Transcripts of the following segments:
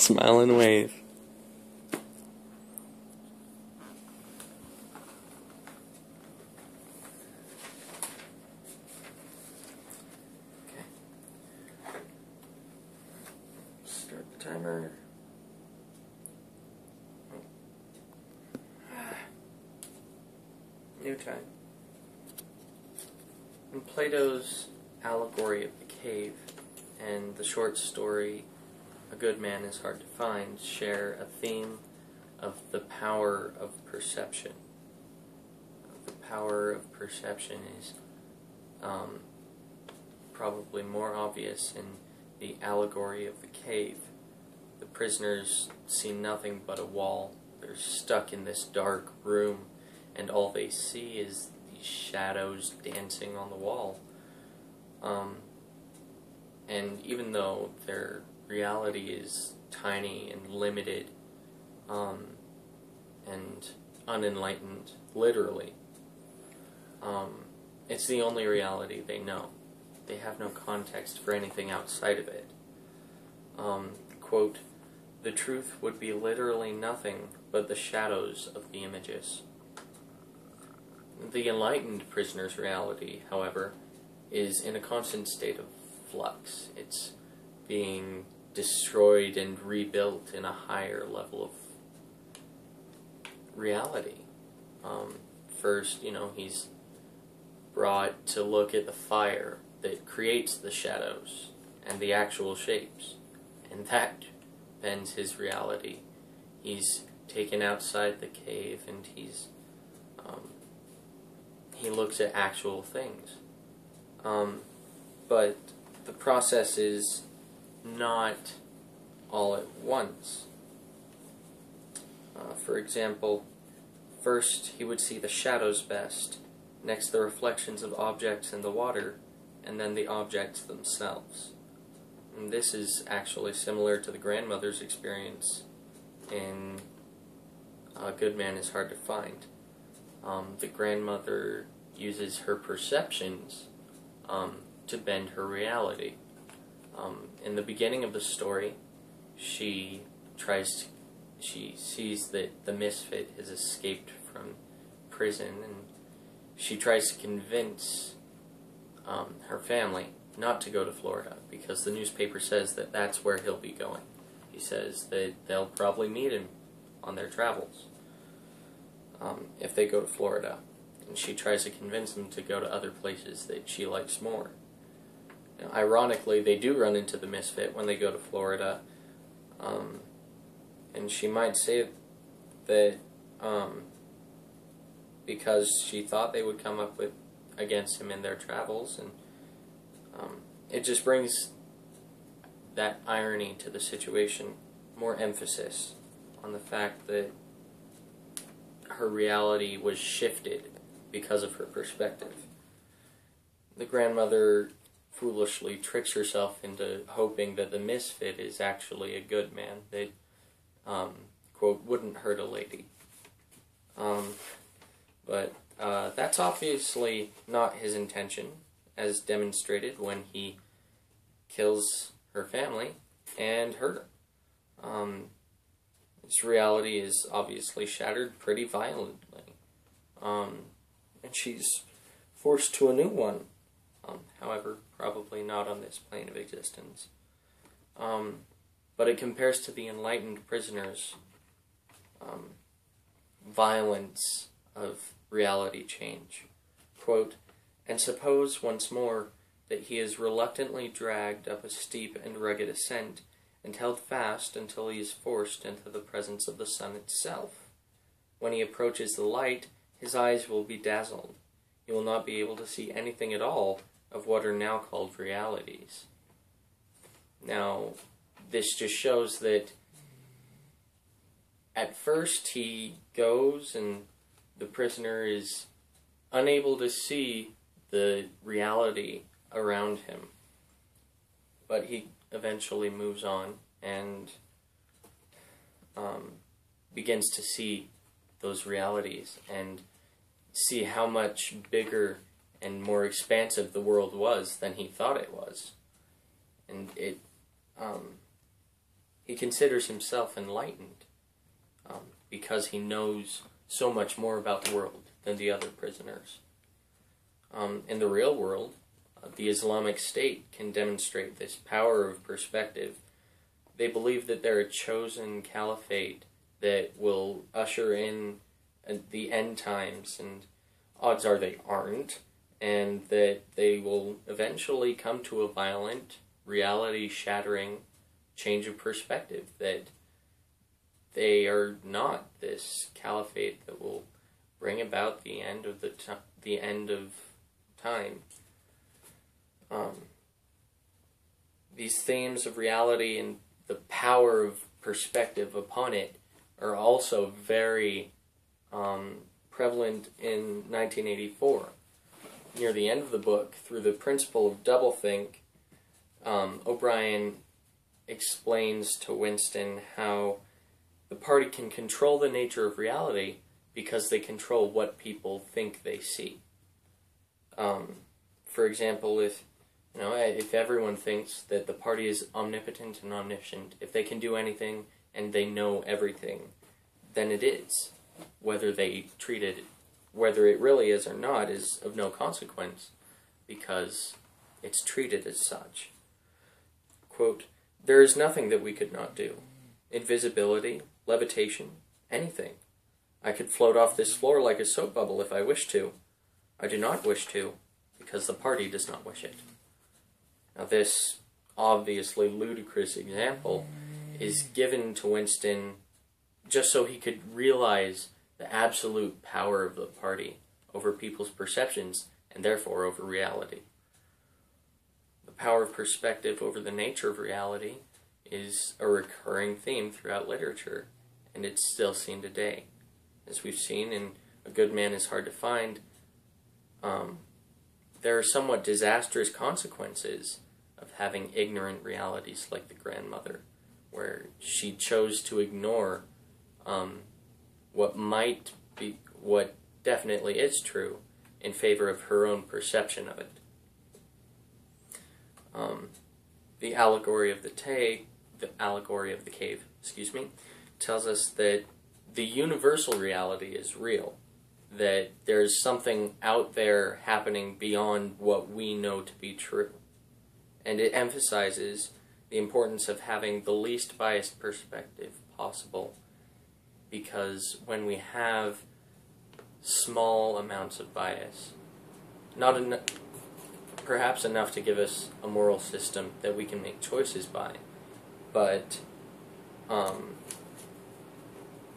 Smile and wave. Okay. Start the timer. New time. In Plato's allegory of the cave and the short story A Good Man is Hard to Find share a theme of the power of perception. The power of perception is probably more obvious in the allegory of the cave. The prisoners see nothing but a wall. They're stuck in this dark room, and all they see is these shadows dancing on the wall. And even though their reality is tiny and limited and unenlightened, literally, it's the only reality they know. They have no context for anything outside of it. Quote, "The truth would be literally nothing but the shadows of the images." The enlightened prisoner's reality, however, is in a constant state of flux. It's being destroyed and rebuilt in a higher level of reality. First, he's brought to look at the fire that creates the shadows and the actual shapes, and that bends his reality. He's taken outside the cave, and he looks at actual things. But the process is not all at once. For example, first he would see the shadows best, next the reflections of objects in the water, and then the objects themselves. And this is actually similar to the grandmother's experience in A Good Man is Hard to Find. The grandmother uses her perceptions to bend her reality. In the beginning of the story, she sees that the misfit has escaped from prison, and she tries to convince her family not to go to Florida, because the newspaper says that that's where he'll be going. He says that they'll probably meet him on their travels if they go to Florida. And she tries to convince them to go to other places that she likes more. Now, ironically, they do run into the misfit when they go to Florida, and she might say that because she thought they would come up against him in their travels, and it just brings that irony to the situation, more emphasis on the fact that her reality was shifted because of her perspective. The grandmother foolishly tricks herself into hoping that the misfit is actually a good man that, quote, wouldn't hurt a lady. But that's obviously not his intention, as demonstrated when he kills her family and her. His reality is obviously shattered pretty violently. And she's forced to a new one. However, probably not on this plane of existence. But it compares to the enlightened prisoner's violence of reality change. Quote, "And suppose once more that he is reluctantly dragged up a steep and rugged ascent, and held fast until he is forced into the presence of the sun itself. When he approaches the light, his eyes will be dazzled. He will not be able to see anything at all of what are now called realities." Now, this just shows that at first he goes and the prisoner is unable to see the reality around him. But he eventually moves on and begins to see those realities and see how much bigger and more expansive the world was than he thought it was. And he considers himself enlightened because he knows so much more about the world than the other prisoners. In the real world, the Islamic State can demonstrate this power of perspective. They believe that they're a chosen caliphate that will usher in the end times, and odds are they aren't, and that they will eventually come to a violent, reality-shattering change of perspective, that they are not this caliphate that will bring about the end of the end of time. These themes of reality and the power of perspective upon it are also very prevalent in 1984. Near the end of the book, through the principle of doublethink, O'Brien explains to Winston how the party can control the nature of reality because they control what people think they see. For example, if everyone thinks that the party is omnipotent and omniscient, if they can do anything and they know everything, then it is. Whether it really is or not is of no consequence, because it's treated as such. Quote, "There is nothing that we could not do. Invisibility, levitation, anything. I could float off this floor like a soap bubble if I wished to. I do not wish to, because the party does not wish it." Now this obviously ludicrous example is given to Winston just so he could realize the absolute power of the party over people's perceptions, and therefore over reality. The power of perspective over the nature of reality is a recurring theme throughout literature, and it's still seen today. As we've seen in A Good Man is Hard to Find, there are somewhat disastrous consequences of having ignorant realities like the grandmother, where she chose to ignore what definitely is true in favor of her own perception of it. The allegory of the cave, tells us that the universal reality is real, that there's something out there happening beyond what we know to be true. And it emphasizes the importance of having the least biased perspective possible, because when we have small amounts of bias, perhaps enough to give us a moral system that we can make choices by, but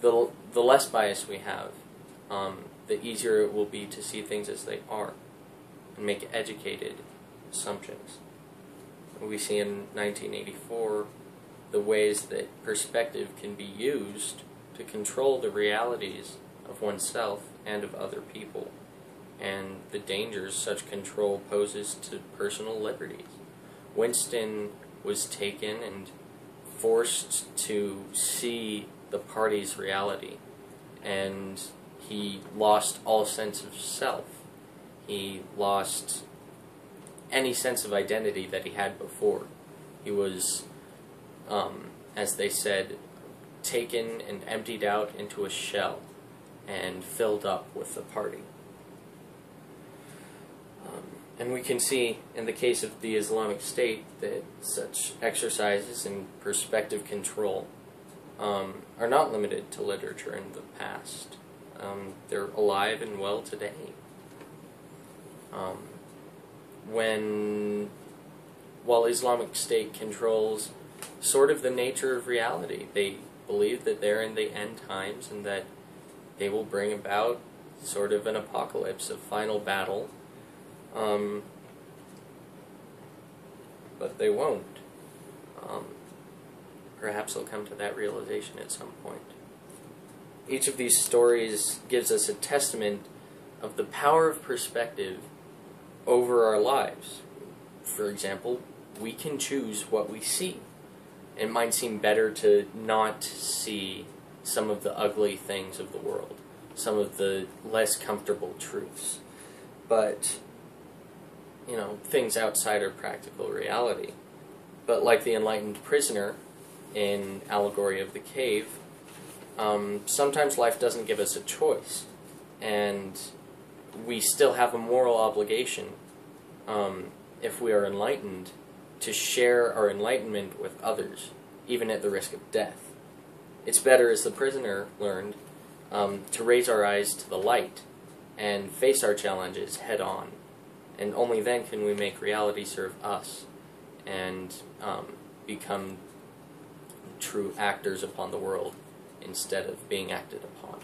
the less bias we have, the easier it will be to see things as they are and make educated assumptions. We see in 1984 the ways that perspective can be used to control the realities of oneself and of other people, and the dangers such control poses to personal liberties. Winston was taken and forced to see the party's reality, and he lost all sense of self. He lost any sense of identity that he had before. He was, as they said, taken and emptied out into a shell and filled up with the party. And we can see in the case of the Islamic State that such exercises in perspective control are not limited to literature in the past. They're alive and well today. While Islamic State controls sort of the nature of reality, they believe that they're in the end times and that they will bring about sort of an apocalypse, a final battle, but they won't. Perhaps they'll come to that realization at some point. Each of these stories gives us a testament of the power of perspective over our lives. For example, we can choose what we see. It might seem better to not see some of the ugly things of the world, some of the less comfortable truths, but, things outside our practical reality. But like the enlightened prisoner, in Allegory of the Cave, sometimes life doesn't give us a choice, and we still have a moral obligation, if we are enlightened, to share our enlightenment with others, even at the risk of death. It's better, as the prisoner learned, to raise our eyes to the light and face our challenges head on, and only then can we make reality serve us and become true actors upon the world instead of being acted upon.